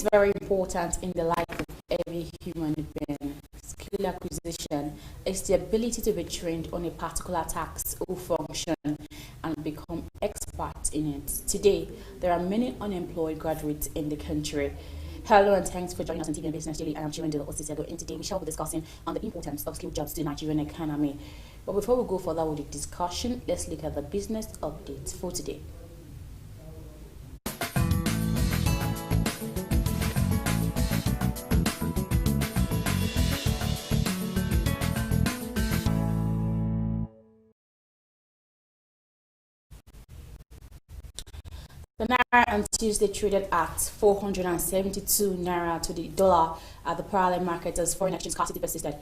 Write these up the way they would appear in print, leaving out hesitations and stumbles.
is very important in the life of every human being. Skill acquisition is the ability to be trained on a particular task or function and become expert in it. Today, there are many unemployed graduates in the country. Hello and thanks for joining us on TV and Business Daily. I am Nigerian, and today we shall be discussing on the importance of skilled jobs to the Nigerian economy. But before we go further with the discussion, let's look at the business updates for today. The Naira on Tuesday traded at 472 Naira to the dollar at the parallel market as foreign exchange scarcity persisted.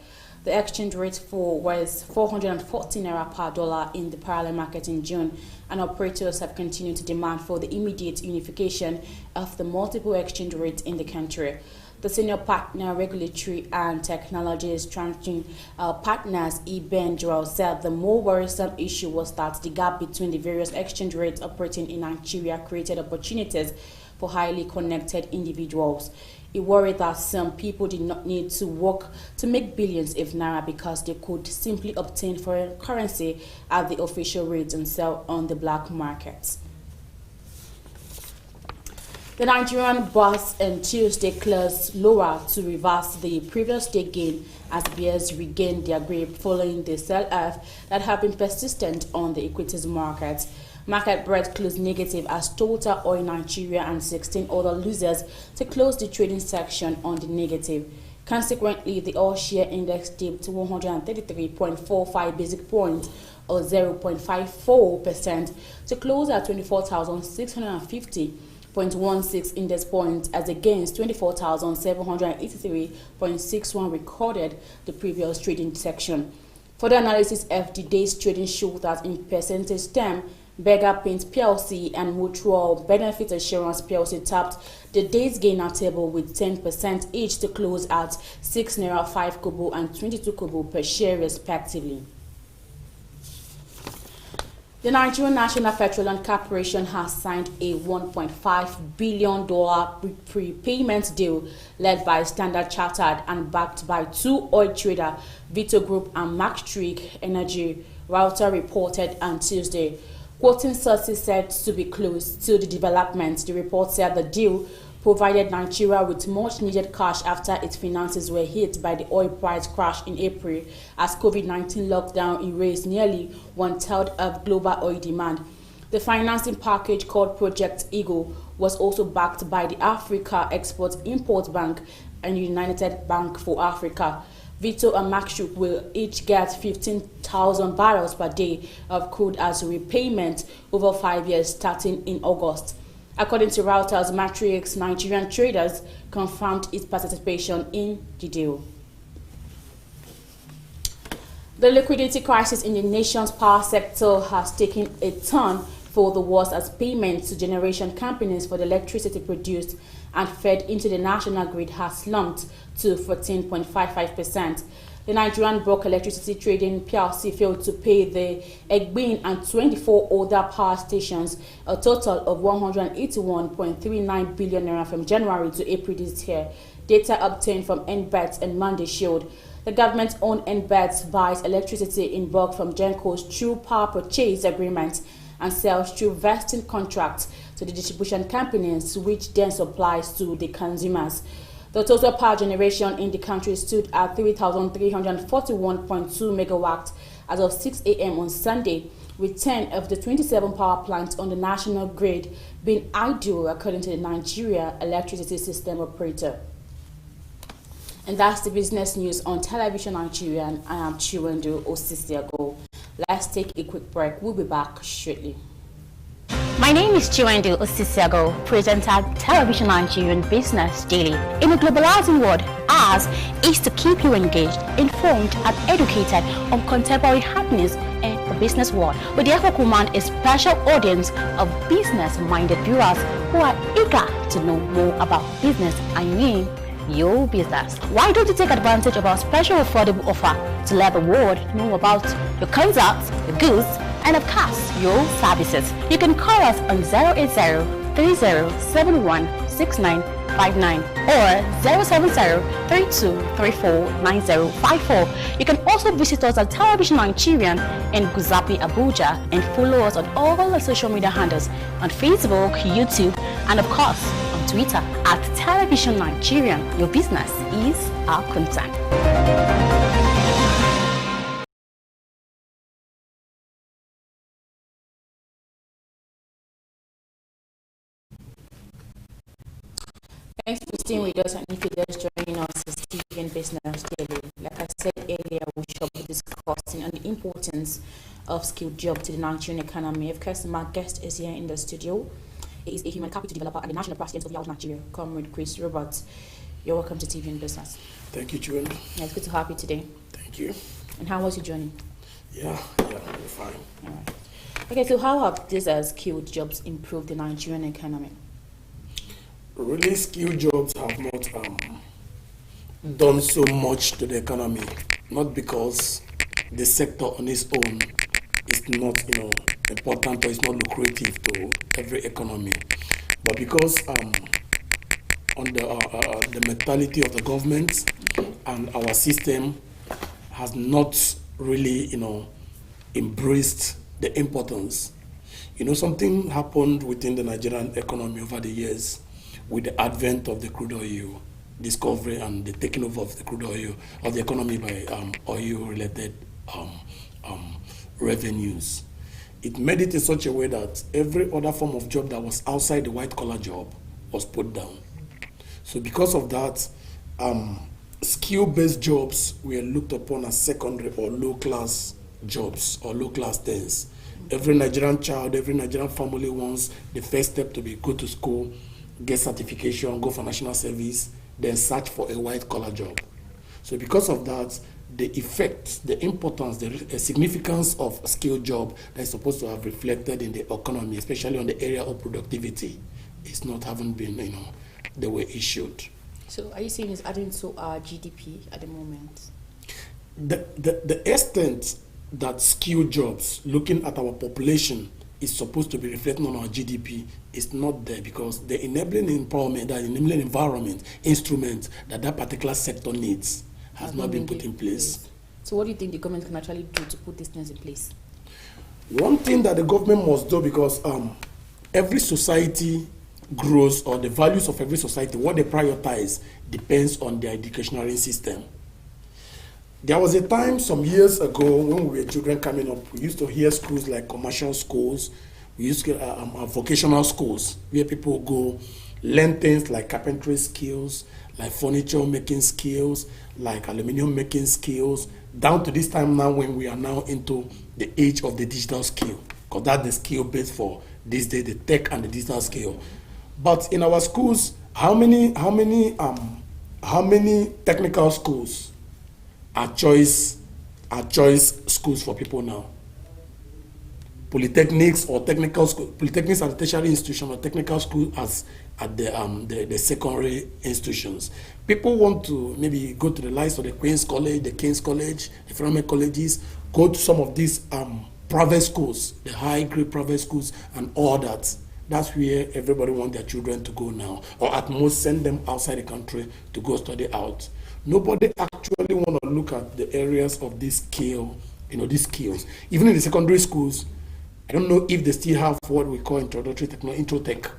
The exchange rate was 440 Naira per dollar in the parallel market in June, and operators have continued to demand for the immediate unification of the multiple exchange rates in the country. The senior partner, regulatory and technology strengthening partners, Ben Joel, said the more worrisome issue was that the gap between the various exchange rates operating in Nigeria created opportunities for highly connected individuals. He worried that some people did not need to work to make billions of Naira because they could simply obtain foreign currency at the official rates and sell on the black markets. The Nigerian bus on Tuesday closed lower to reverse the previous day gain as bears regained their grip following the sell-off that had been persistent on the equities market. Market breadth closed negative as Total Oil Nigeria and 16 other losers to close the trading section on the negative. Consequently, the all share index dipped to 133.45 basic points or 0.54% to close at 24,650.16 index points as against 24,783.61 recorded the previous trading section. Further analysis of the day's trading showed that in percentage term, Berger Paint PLC and Mutual Benefit Assurance PLC tapped the day's gainer table with 10% each to close at 6 Naira 5 kobo and 22 kobo per share respectively. The Nigerian National Petroleum Corporation has signed a $1.5 billion prepayment deal led by Standard Chartered and backed by two oil traders, Vito Group and Maxtrick Energy, Reuters reported on Tuesday. Quoting sources said to be close to the development, the report said the deal provided Nigeria with much needed cash after its finances were hit by the oil price crash in April as COVID-19 lockdown erased nearly 1/3 of global oil demand. The financing package called Project Eagle was also backed by the Africa Export-Import Bank and United Bank for Africa. Vito and Maxtrick will each get 15,000 barrels per day of crude as repayment over 5 years starting in August. According to Reuters, Matrix Nigerian traders confirmed its participation in the deal. The liquidity crisis in the nation's power sector has taken a turn for the worse as payments to generation companies for the electricity produced and fed into the national grid has slumped to 14.55%. The Nigerian Bulk Electricity Trading PLC failed to pay the Egbin and 24 other power stations a total of 181.39 billion naira from January to April this year. Data obtained from NBET and Monday showed the government-owned NBET buys electricity in bulk from Gencos through power purchase agreements and sells through vesting contracts to the distribution companies, which then supplies to the consumers. The total power generation in the country stood at 3,341.2 megawatts as of 6 a.m. on Sunday, with 10 of the 27 power plants on the national grid being idle, according to the Nigeria Electricity System Operator. And that's the business news on Television Nigerian. I am Chiwendu Osisiago. Let's take a quick break. We'll be back shortly. My name is Chiwendu Osisiago, presenter at Television Nigerian Business Daily. In a globalizing world, ours is to keep you engaged, informed, and educated on contemporary happenings in the business world. We therefore command a special audience of business-minded viewers who are eager to know more about business. I mean, your business. Why don't you take advantage of our special affordable offer to let the world know about your concepts, your goods, and of course, your services? You can call us on 080-3071-69 9059 or 070-3234-9054. You can also visit us at Television Nigerian in Guzapi, Abuja, and follow us on all our social media handles on Facebook, YouTube, and of course on Twitter at Television Nigerian. Your business is our concern. Thanks for staying with us, and if you're just joining us, it's Nigerian Business Daily. Like I said earlier, we shall be discussing on the importance of skilled jobs to the Nigerian economy. Of course, my guest is here in the studio. He is a human capital developer and the national president of Yahoo Nigeria, Comrade Chris Roberts. You're welcome to TV and Business. Thank you, Julian. Yeah, it's good to have you today. Thank you. And how was your journey? Yeah, we're fine. All right. Okay, so how have these skilled jobs improved the Nigerian economy? Really, skilled jobs have not done so much to the economy, not because the sector on its own is not, important or it's not lucrative to every economy, but because on the mentality of the government and our system has not really, embraced the importance. Something happened within the Nigerian economy over the years with the advent of the crude oil discovery and the taking over of the crude oil of the economy by oil-related revenues. It made it in such a way that every other form of job that was outside the white-collar job was put down. So because of that, skill-based jobs were looked upon as secondary or low-class jobs or low-class things. Every Nigerian child, every Nigerian family wants the first step to be go to school, get certification, go for national service, then search for a white-collar job. So because of that, the effect, the importance, the significance of a skilled job that is supposed to have reflected in the economy, especially on the area of productivity, is not having been, the way it should. So are you saying it's adding to our GDP at the moment? The extent that skilled jobs, looking at our population, is supposed to be reflecting on our GDP is not there, because the enabling empowerment, the enabling environment, instrument that particular sector needs has not been put in place. So what do you think the government can actually do to put these things in place? One thing that the government must do, because every society grows, or the values of every society, what they prioritize depends on their educational system. There was a time some years ago when we were children coming up, we used to hear schools like commercial schools, we used to get vocational schools where people go learn things like carpentry skills, like furniture making skills, like aluminium making skills, down to this time now when we are now into the age of the digital skill, because that's the skill base for this day, the tech and the digital skill. But in our schools, how many technical schools are choice schools for people now? Polytechnics or technical school, polytechnics at the tertiary institution, or technical school as at the secondary institutions. People want to maybe go to the likes of the Queen's College, the King's College, the economic colleges, go to some of these private schools, the high-grade private schools and all that. That's where everybody wants their children to go now, or at most send them outside the country to go study out. Nobody actually want to look at the areas of this skill, these skills. Even in the secondary schools, I don't know if they still have what we call introductory technology, Introtech.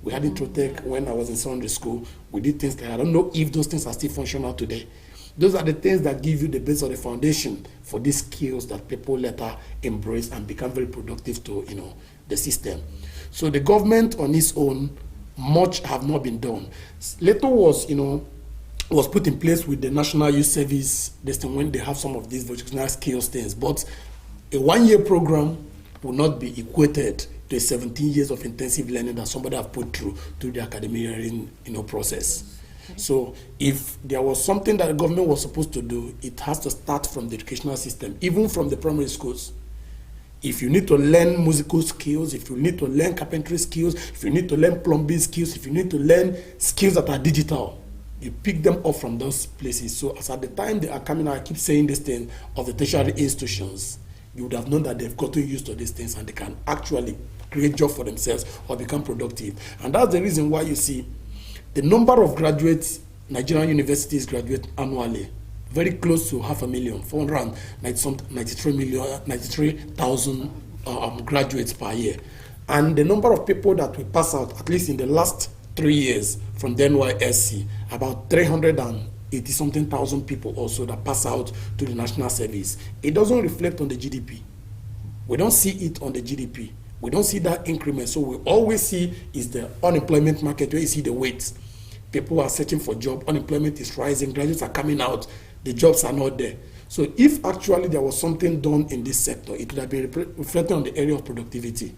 We had Introtech when I was in secondary school. We did things like, I don't know if those things are still functional today. Those are the things that give you the base of the foundation for these skills that people later embrace and become very productive to, the system. So the government on its own, much have not been done. Little was put in place with the National Youth Service, this thing, when they have some of these vocational skills things. But a one-year program will not be equated to 17 years of intensive learning that somebody have put through the academic process. Okay. So if there was something that the government was supposed to do, it has to start from the educational system, even from the primary schools. If you need to learn musical skills, if you need to learn carpentry skills, if you need to learn plumbing skills, if you need to learn skills that are digital, you pick them up from those places. So as at the time they are coming out, I keep saying this thing of the tertiary institutions, you would have known that they've gotten used to these things and they can actually create jobs for themselves or become productive. And that's the reason why you see The number of graduates Nigerian universities graduate annually, very close to 500,000, 493,000 graduates per year. And the number of people that we pass out, at least in the last 3 years from the NYSC, about 380-something thousand people also that pass out to the national service. It doesn't reflect on the GDP. We don't see it on the GDP. We don't see that increment. So we always see is the unemployment market where you see the weights. People are searching for jobs, unemployment is rising, graduates are coming out, the jobs are not there. So if actually there was something done in this sector, it would have been reflected on the area of productivity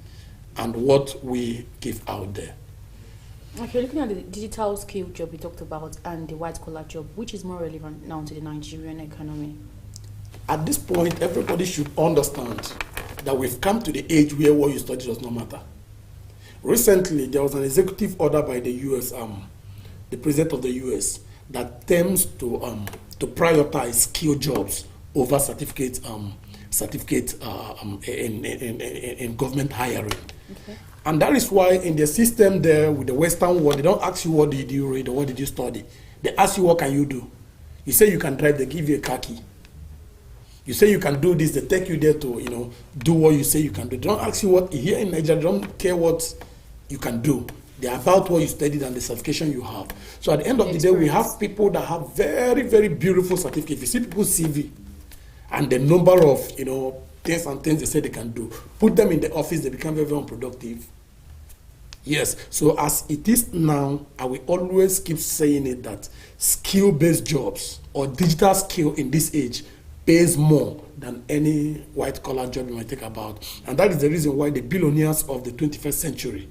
and what we give out there. Okay, looking at the digital skill job we talked about and the white collar job, which is more relevant now to the Nigerian economy? At this point, everybody should understand that we've come to the age where what you study does not matter. Recently, there was an executive order by the U.S., the president of the U.S., that tends to prioritize skill jobs over certificate in government hiring. Okay. And that is why in the system there with the Western world, they don't ask you what did you read or what did you study. They ask you what can you do. You say you can drive, they give you a car key. You say you can do this, they take you there to do what you say you can do. They don't ask you what, here in Nigeria, they don't care what you can do. They're about what you studied and the certification you have. So at the end of the day, we have people that have very, very beautiful certificates. You see people's CV and the number of, things and things they say they can do. Put them in the office, they become very, very unproductive. Yes, so as it is now, I will always keep saying it that skill-based jobs or digital skill in this age pays more than any white-collar job you might think about. And that is the reason why the billionaires of the 21st century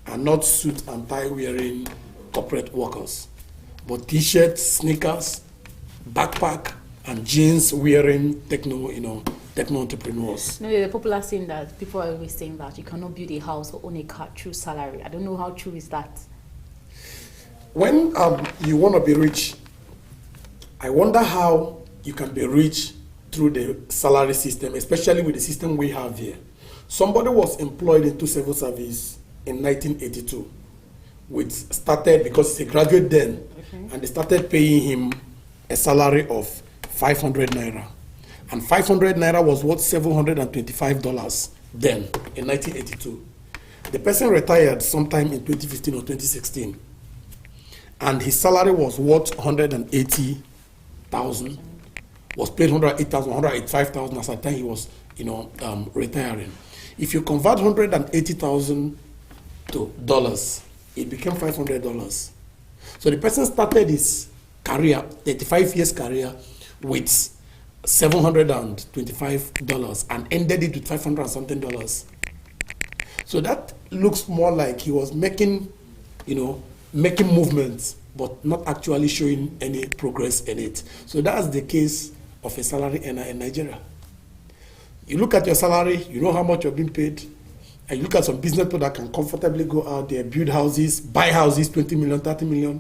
are not suit and tie wearing corporate workers, but t-shirts, sneakers, backpack, and jeans wearing techno entrepreneurs. No, the popular saying that people are always saying that you cannot build a house or own a car through salary. I don't know how true is that. When you want to be rich, I wonder how you can be rich through the salary system, especially with the system we have here. Somebody was employed into civil service in 1982, which started because he's a graduate then, and they started paying him a salary of 500 naira. And 500 naira was worth $725 then, in 1982. The person retired sometime in 2015 or 2016, and his salary was worth 180,000, was paid 108,000, 185,000 as at the time he was, retiring. If you convert 180,000 to dollars, it became $500. So the person started his career, 35 years career, with $725 and ended it with $500 something. So that looks more like he was making movements, but not actually showing any progress in it. So that's the case of a salary earner in Nigeria. You look at your salary, you know how much you're being paid, and you look at some business people that can comfortably go out there, build houses, buy houses, 20 million, 30 million.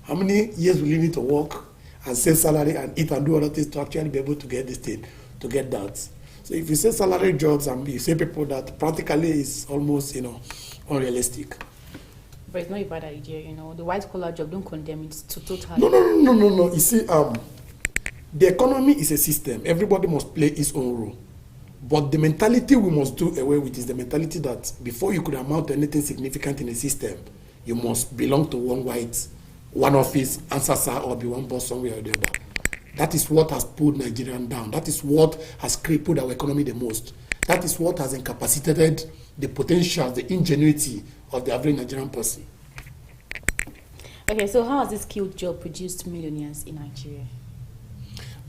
How many years will you need to work and save salary and eat and do other things to actually be able to get this thing, to get that? So if you say salary jobs and you say people that practically is almost, unrealistic. But it's not a bad idea, The white collar job, don't condemn it to totally. No. You see, the economy is a system. Everybody must play his own role. But the mentality we must do away with is the mentality that before you could amount to anything significant in a system, you must belong to one office, answer sir, or be one boss somewhere or the other. That is what has pulled Nigerian down. That is what has crippled our economy the most. That is what has incapacitated the potential, the ingenuity of the average Nigerian person. Okay, so how has this skilled job produced millionaires in Nigeria?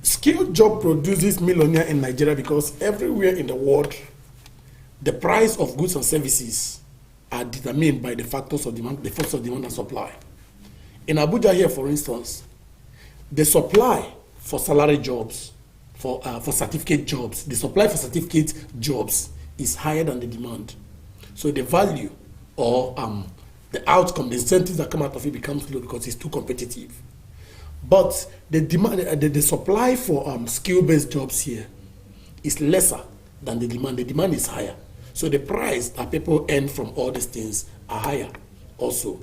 Skilled job produces millionaire in Nigeria because everywhere in the world, the price of goods and services are determined by the factors of demand, the forces of demand and supply. In Abuja here, for instance, the supply for salary jobs, for certificate jobs, the supply for certificate jobs is higher than the demand. So the value or the outcome, the incentives that come out of it becomes low because it's too competitive. But the demand, the supply for skill-based jobs here is lesser than the demand. The demand is higher. So the price that people earn from all these things are higher also.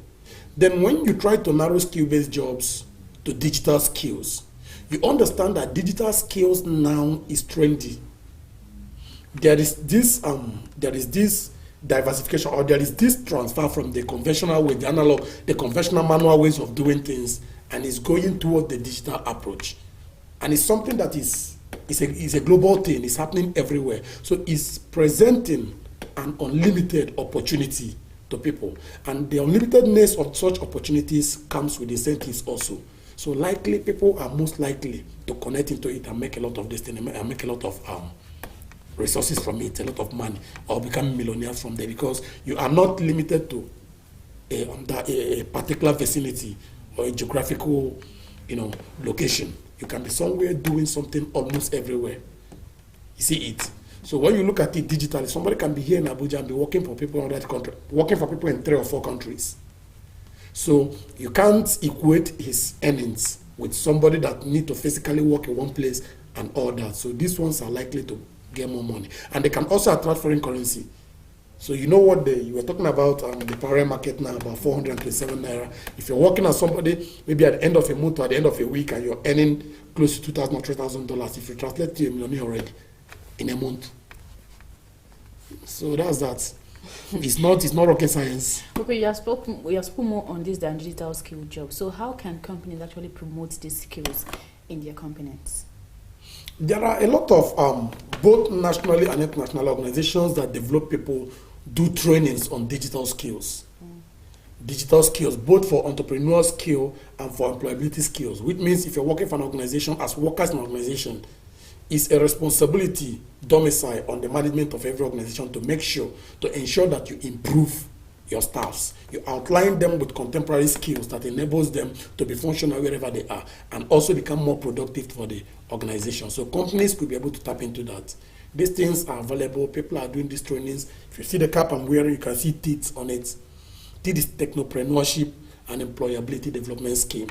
Then when you try to narrow skill-based jobs to digital skills, you understand that digital skills now is trendy. There is this diversification, or there is this transfer from the conventional way, the analog, the conventional manual ways of doing things, and it's going toward the digital approach. And it's something that is a global thing. It's happening everywhere. So it's presenting an unlimited opportunity to people. And the unlimitedness of such opportunities comes with incentives also. So likely, people are most likely to connect into it and make a lot of this thing, and make a lot of resources from it, a lot of money, or become millionaires from there, because you are not limited to a particular vicinity or a geographical, location. You can be somewhere doing something almost everywhere. You see it. So when you look at it digitally, somebody can be here in Abuja and be working for people in that country, working for people in 3 or 4 countries. So you can't equate his earnings with somebody that need to physically work in one place and all that. So these ones are likely to get more money. And they can also attract foreign currency. So you know what you were talking about the parallel market now, about 427 naira. If you're working as somebody, maybe at the end of a month or at the end of a week, and you're earning close to $2,000 or $3,000, if you translate to a millionaire already in a month. So that's that. It's not rocket science. Okay, you have spoken more on this than digital skill jobs. So how can companies actually promote these skills in their companies? There are a lot of both nationally and international organizations that develop people, do trainings on digital skills. Digital skills, both for entrepreneurial skill and for employability skills, which means if you're working for an organization, as workers in an organization, it's a responsibility domicile on the management of every organization to ensure that you improve your staffs. You outline them with contemporary skills that enables them to be functional wherever they are and also become more productive for the organization. So companies could be able to tap into that. These things are available. People are doing these trainings. If you see the cap I'm wearing, you can see TEEDS on it. TEED is Technopreneurship and Employability Development Scheme.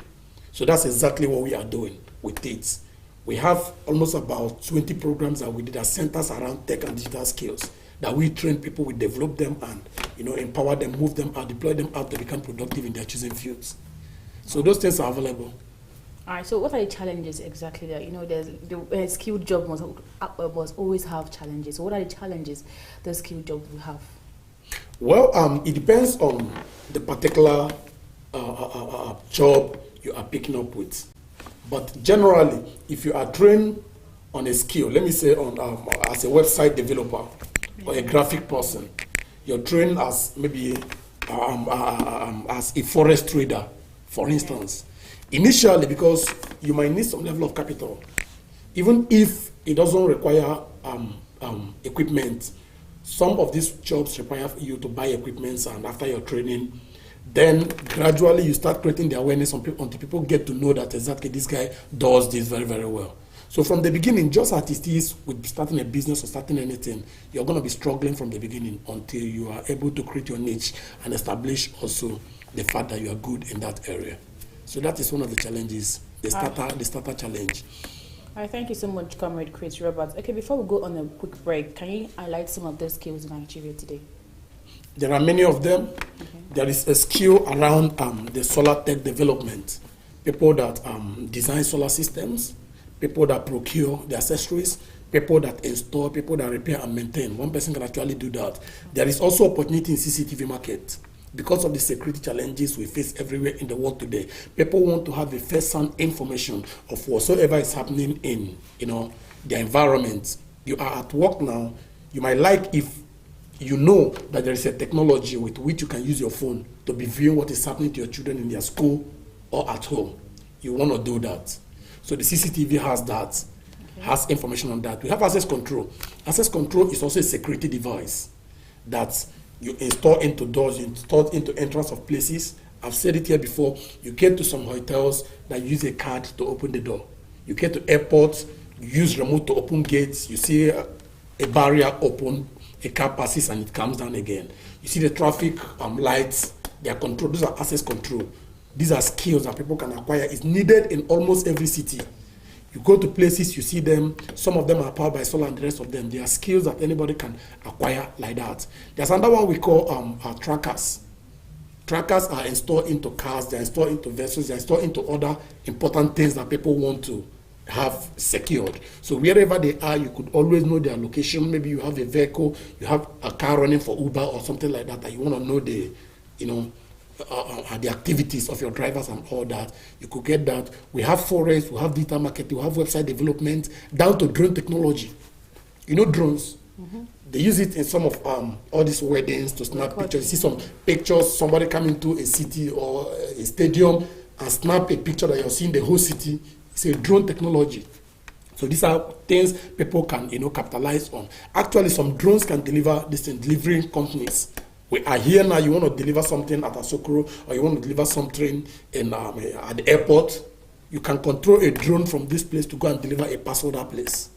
So that's exactly what we are doing with TEEDS. We have almost about 20 programs that we did that centers around tech and digital skills, that we train people, we develop them and empower them, move them out, deploy them out to become productive in their chosen fields. So those things are available. All right, so what are the challenges exactly there? There's the skilled job must always have challenges. So what are the challenges the skilled job will have? Well, it depends on the particular job you are picking up with. But generally, if you are trained on a skill, let me say as a website developer or a graphic person, you're trained as maybe as a forest trader, for instance. Initially, because you might need some level of capital, even if it doesn't require equipment. Some of these jobs require you to buy equipment, and after your training, then gradually you start creating the awareness until people get to know that exactly this guy does this very, very well. So from the beginning, just as it is with starting a business or starting anything, you're going to be struggling from the beginning until you are able to create your niche and establish also the fact that you are good in that area. So that is one of the challenges, the starter challenge. All right, thank you so much, Comrade Chris Roberts. Okay, before we go on a quick break, can you highlight some of the skills in Nigeria today? There are many of them. Okay. There is a skill around the solar tech development. People that design solar systems, people that procure the accessories, people that install, people that repair and maintain. One person can actually do that. There is also opportunity in CCTV market. Because of the security challenges we face everywhere in the world today, people want to have a first-hand information of whatsoever is happening in their environment. You are at work now. You might like if you know that there is a technology with which you can use your phone to be viewing what is happening to your children in their school or at home. You want to do that. So the CCTV has that, has information on that. We have access control. Access control is also a security device that you install into doors, you install into entrance of places. I've said it here before. You get to some hotels that use a card to open the door. You get to airports, you use remote to open gates. You see a barrier open, a car passes and it comes down again. You see the traffic lights, they are controlled. Those are access control. These are skills that people can acquire. It's needed in almost every city. You go to places, you see them. Some of them are powered by solar and the rest of them. They are skills that anybody can acquire like that. There's another one we call trackers. Trackers are installed into cars, they're installed into vessels, they're installed into other important things that people want to have secured. So wherever they are, you could always know their location. Maybe you have a vehicle, you have a car running for Uber or something like that, that you want to know the, the activities of your drivers and all that. You could get that. We have forex, we have digital marketing, we have website development, down to drone technology. You know drones? Mm-hmm. They use it in some of all these weddings to snap pictures. You see some pictures, somebody coming to a city or a stadium and snap a picture that you're seeing the whole city. It's a drone technology. So these are things people can, capitalize on. Actually, some drones can deliver this in delivering companies. We are here now, you want to deliver something at Asokoro, or you want to deliver something in at the airport. You can control a drone from this place to go and deliver a parcel that place.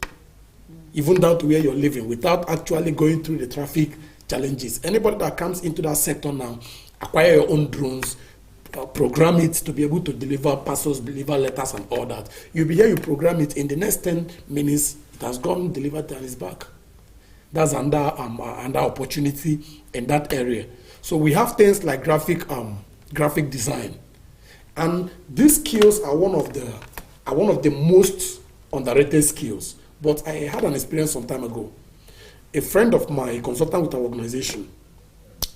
Even down to where you're living, without actually going through the traffic challenges. Anybody that comes into that sector now, acquire your own drones, program it to be able to deliver parcels, deliver letters and all that. You'll be here, you program it, in the next 10 minutes, it has gone, delivered, and it's back. That's under opportunity in that area. So we have things like graphic design. And these skills are one of the most underrated skills. But I had an experience some time ago. A friend of mine, a consultant with our organization,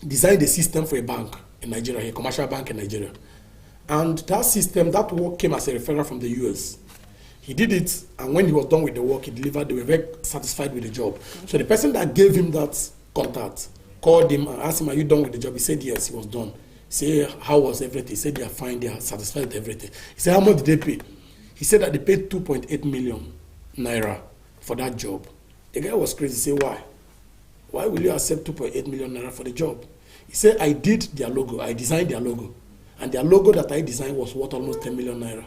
designed a system for a bank in Nigeria, a commercial bank in Nigeria. And that system, that work came as a referral from the US. He did it, and when he was done with the work, he delivered. They were very satisfied with the job. So the person that gave him that contact called him and asked him, "Are you done with the job?" He said, "Yes," he was done. He said, "How was everything?" He said, "They are fine, they are satisfied with everything." He said, "How much did they pay?" He said that they paid 2.8 million naira for that job. The guy was crazy. He said, "Why? Why will you accept 2.8 million naira for the job?" He said, "I did their logo. I designed their logo. And their logo that I designed was worth almost 10 million naira.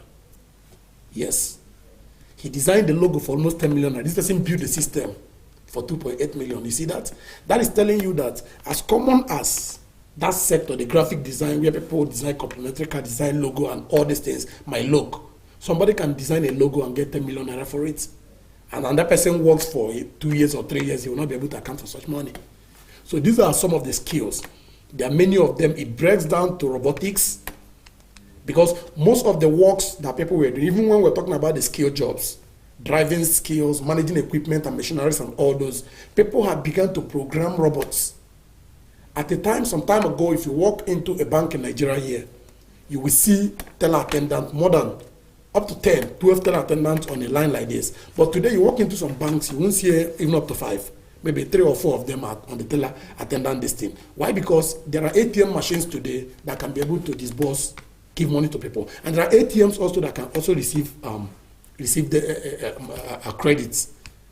Yes. He designed the logo for almost 10 million naira. This person built the system for 2.8 million. You see that? That is telling you that as common as that sector, the graphic design, where people design complementary car design, logo, and all these things, my logo. Somebody can design a logo and get 10 million naira for it. And another person works for 2 years or 3 years, he will not be able to account for such money. So these are some of the skills. There are many of them. It breaks down to robotics, because most of the works that people were doing, even when we're talking about the skill jobs, driving skills, managing equipment and machineries and all those, people have begun to program robots. At a time, some time ago, if you walk into a bank in Nigeria here, you will see teller attendants, more than up to 10, 12 teller attendants on a line like this. But today, you walk into some banks, you won't see even up to 5. Maybe 3 or 4 of them are on the teller attendant this thing. Why? Because there are ATM machines today that can be able to disburse, give money to people. And there are ATMs also that can also receive the credits,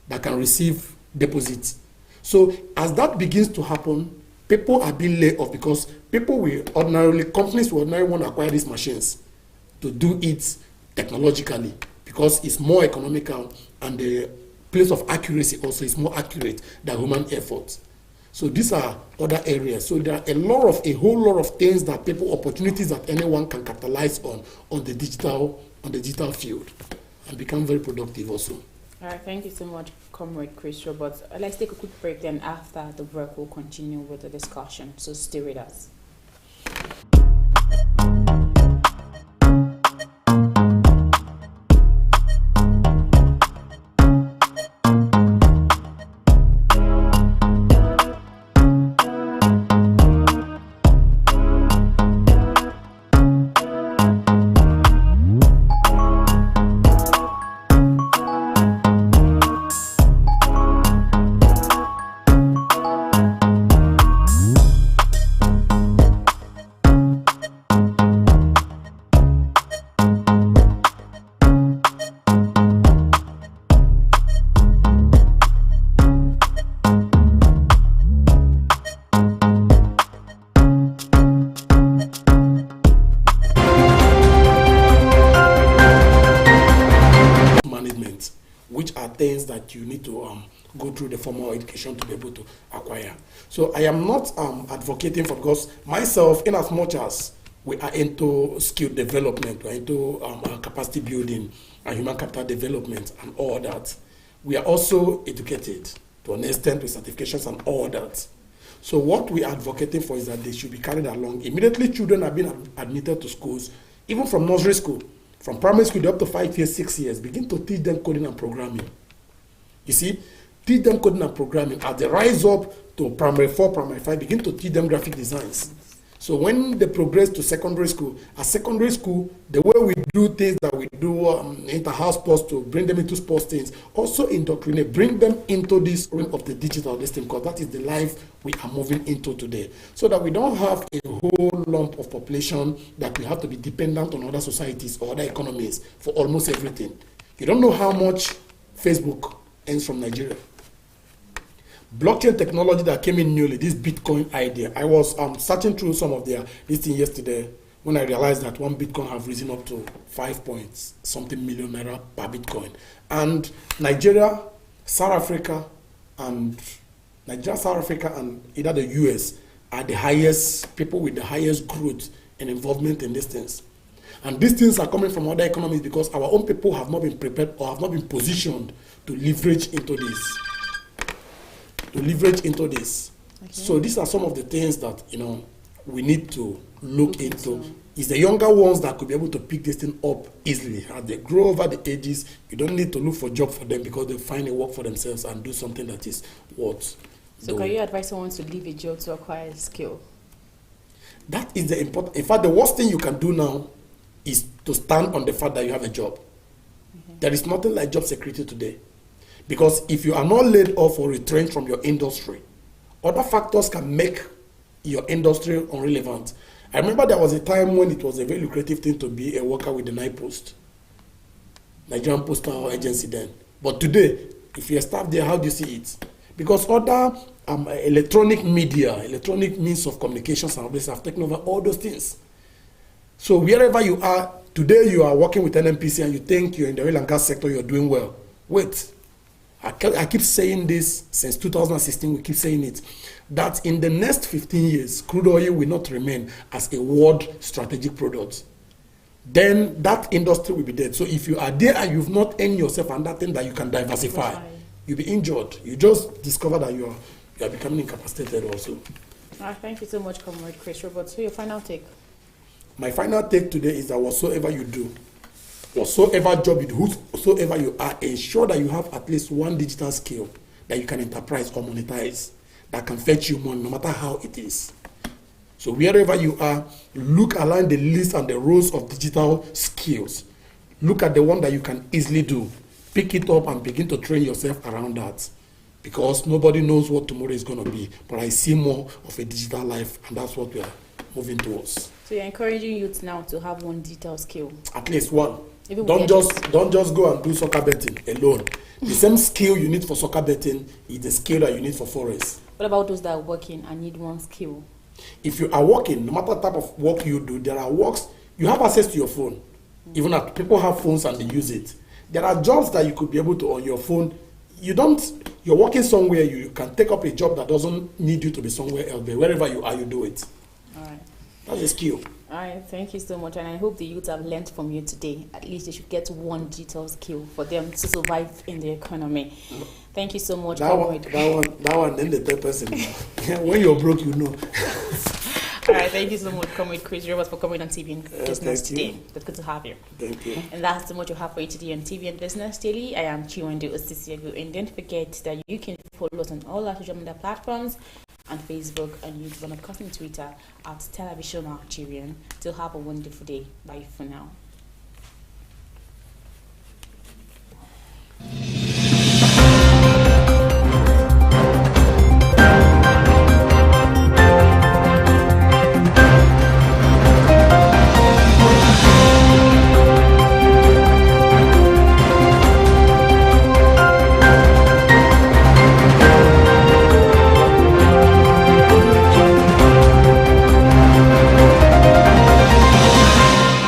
that can receive deposits. So as that begins to happen, people are being laid off, because companies will ordinarily want to acquire these machines to do it technologically, because it's more economical and the place of accuracy also is more accurate than human effort. So these are other areas. So there are a whole lot of things that opportunities that anyone can capitalize on the digital field and become very productive also. All right, thank you so much, Comrade Chris Roberts. Let's take a quick break, then after the break we'll continue with the discussion. So stay with us. Things that you need to go through the formal education to be able to acquire. So I am not advocating for, because myself, in as much as we are into skill development, we are into capacity building and human capital development and all that, we are also educated to an extent with certifications and all that. So what we are advocating for is that they should be carried along. Immediately children have been admitted to schools, even from nursery school, from primary school up to 5 years, 6 years, begin to teach them coding and programming. You see, teach them coding and programming. As they rise up to primary 4, primary 5, begin to teach them graphic designs. So when they progress to secondary school, at secondary school, the way we do things that we do inter-house sports to bring them into sports things, also indoctrinate, bring them into this realm of the digital, this thing, because that is the life we are moving into today. So that we don't have a whole lump of population that we have to be dependent on other societies or other economies for almost everything. You don't know how much Facebook earns from Nigeria. Blockchain technology that came in newly, this Bitcoin idea. I was searching through some of their listing yesterday when I realized that one Bitcoin have risen up to 5 point something million naira per Bitcoin. And Nigeria, South Africa, and either the US are the highest, people with the highest growth and involvement in these things. And these things are coming from other economies because our own people have not been prepared or have not been positioned to leverage into this. Okay. So these are some of the things that we need to look into. It's the younger ones that could be able to pick this thing up easily. As they grow over the ages, you don't need to look for a job for them because they find a work for themselves and do something that is worth. So can you advise someone to leave a job to acquire a skill? That is the important. In fact, the worst thing you can do now is to stand on the fact that you have a job. Mm-hmm. There is nothing like job security today. Because if you are not laid off or retrenched from your industry, other factors can make your industry irrelevant. I remember there was a time when it was a very lucrative thing to be a worker with the Nigerian Postal Agency then. But today, if you're staff there, how do you see it? Because other electronic media, electronic means of communications and others have taken over all those things. So wherever you are, today you are working with NNPC and you think you're in the oil and gas sector, you're doing well. Wait. I keep saying this since 2016, we keep saying it, that in the next 15 years, crude oil will not remain as a world strategic product. Then that industry will be dead. So if you are there and you've not earned yourself and that thing that you can diversify, you'll be injured. You just discover that you are becoming incapacitated also. Thank you so much, Comrade Chris Robert. So your final take? My final take today is that whatsoever you do, whatsoever job you do, whosoever you are, ensure that you have at least one digital skill that you can enterprise or monetize that can fetch you money no matter how it is. So wherever you are, look along the list and the rows of digital skills. Look at the one that you can easily do. Pick it up and begin to train yourself around that. Because nobody knows what tomorrow is going to be. But I see more of a digital life, and that's what we are moving towards. So you're encouraging youth now to have one digital skill? At least one. Don't just go and do soccer betting alone. The same skill you need for soccer betting is the skill that you need for forest. What about those that are working and need one skill? If you are working, no matter the type of work you do, there are works, you have access to your phone. Even if people have phones and they use it. There are jobs that you could be able to, on your phone, you're working somewhere, you can take up a job that doesn't need you to be somewhere else, but wherever you are, you do it. All right. That's a skill. All right, thank you so much, and I hope the youth have learned from you today. At least they should get one digital skill for them to survive in the economy. Thank you so much. That one, then the third person. When you're broke, you know. All right, thank you so much, Comrade Chris Roberts, for coming on TV and Business today. It's good to have you. Thank you. And that's so much we have for you today on TV and Business Daily. I am Chiwende Osisiagu, and don't forget that you can follow us on all our social media platforms, on Facebook and YouTube, and of course on Twitter at Television Nigerian. To have a wonderful day. Bye for now.